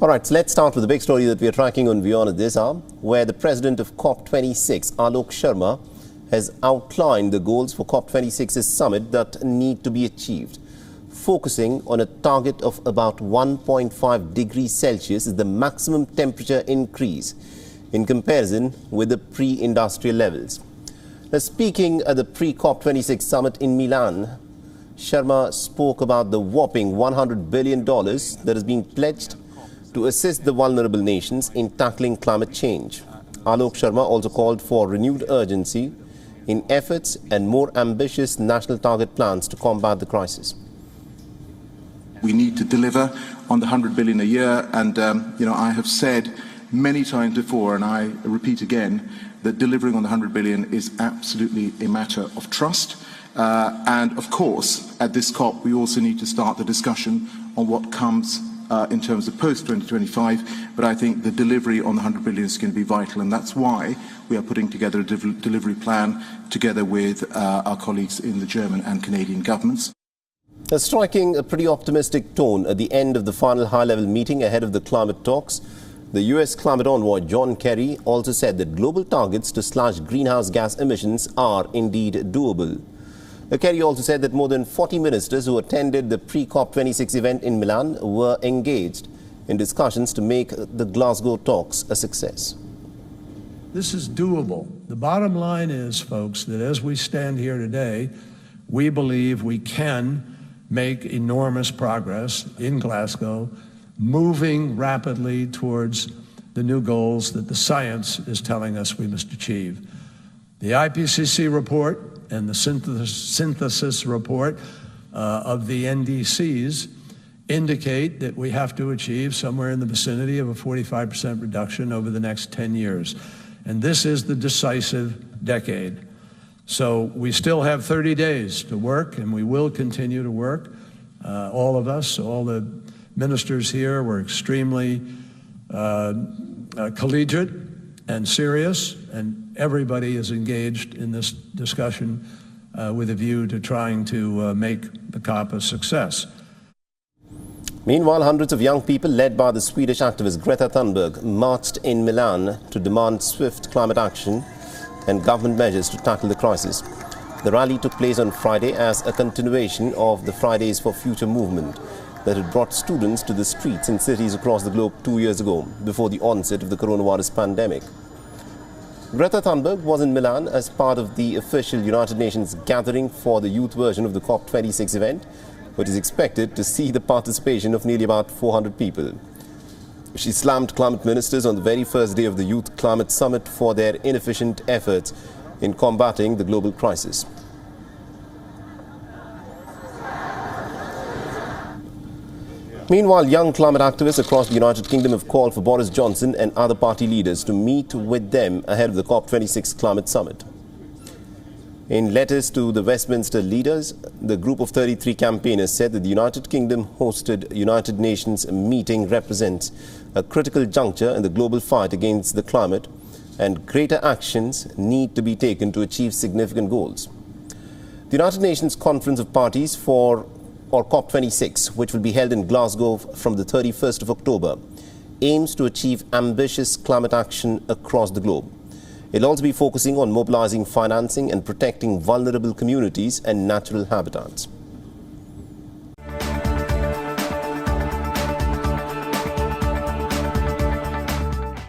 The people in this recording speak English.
All right, so let's start with the big story that we are tracking on WION at this hour, where the president of COP26, Alok Sharma, has outlined the goals for COP26's summit that need to be achieved. Focusing on a target of about 1.5 degrees Celsius is the maximum temperature increase in comparison with the pre-industrial levels. Now, speaking at the pre-COP26 summit in Milan, Sharma spoke about the whopping $100 billion that is being pledged to assist the vulnerable nations in tackling climate change. Alok Sharma also called for renewed urgency in efforts and more ambitious national target plans to combat the crisis. We need to deliver on the 100 billion a year, and I have said many times before, and I repeat again, that delivering on the 100 billion is absolutely a matter of trust. And of course, at this COP, we also need to start the discussion on what comes in terms of post-2025, but I think the delivery on the 100 billion is going to be vital, and that's why we are putting together a delivery plan together with our colleagues in the German and Canadian governments. Striking a pretty optimistic tone at the end of the final high-level meeting ahead of the climate talks, the US climate envoy John Kerry also said that global targets to slash greenhouse gas emissions are indeed doable. Kerry also said that more than 40 ministers who attended the pre-COP26 event in Milan were engaged in discussions to make the Glasgow talks a success. This is doable. The bottom line is, folks, that as we stand here today, we believe we can make enormous progress in Glasgow, moving rapidly towards the new goals that the science is telling us we must achieve. The IPCC report and the synthesis report of the NDCs indicate that we have to achieve somewhere in the vicinity of a 45% reduction over the next 10 years. And this is the decisive decade. So we still have 30 days to work, and we will continue to work. All of us, all the ministers here were extremely collegiate and serious, and everybody is engaged in this discussion with a view to trying to make the COP a success. Meanwhile, hundreds of young people led by the Swedish activist Greta Thunberg marched in Milan to demand swift climate action and government measures to tackle the crisis. The rally took place on Friday as a continuation of the Fridays for Future movement that had brought students to the streets in cities across the globe 2 years ago, before the onset of the coronavirus pandemic. Greta Thunberg was in Milan as part of the official United Nations gathering for the youth version of the COP26 event, which is expected to see the participation of nearly about 400 people. She slammed climate ministers on the very first day of the Youth Climate Summit for their inefficient efforts in combating the global crisis. Meanwhile, young climate activists across the United Kingdom have called for Boris Johnson and other party leaders to meet with them ahead of the COP26 climate summit. In letters to the Westminster leaders, the group of 33 campaigners said that the United Kingdom hosted United Nations meeting represents a critical juncture in the global fight against the climate, and greater actions need to be taken to achieve significant goals. The United Nations Conference of Parties or COP26, which will be held in Glasgow from the 31st of October, aims to achieve ambitious climate action across the globe. It will also be focusing on mobilizing financing and protecting vulnerable communities and natural habitats.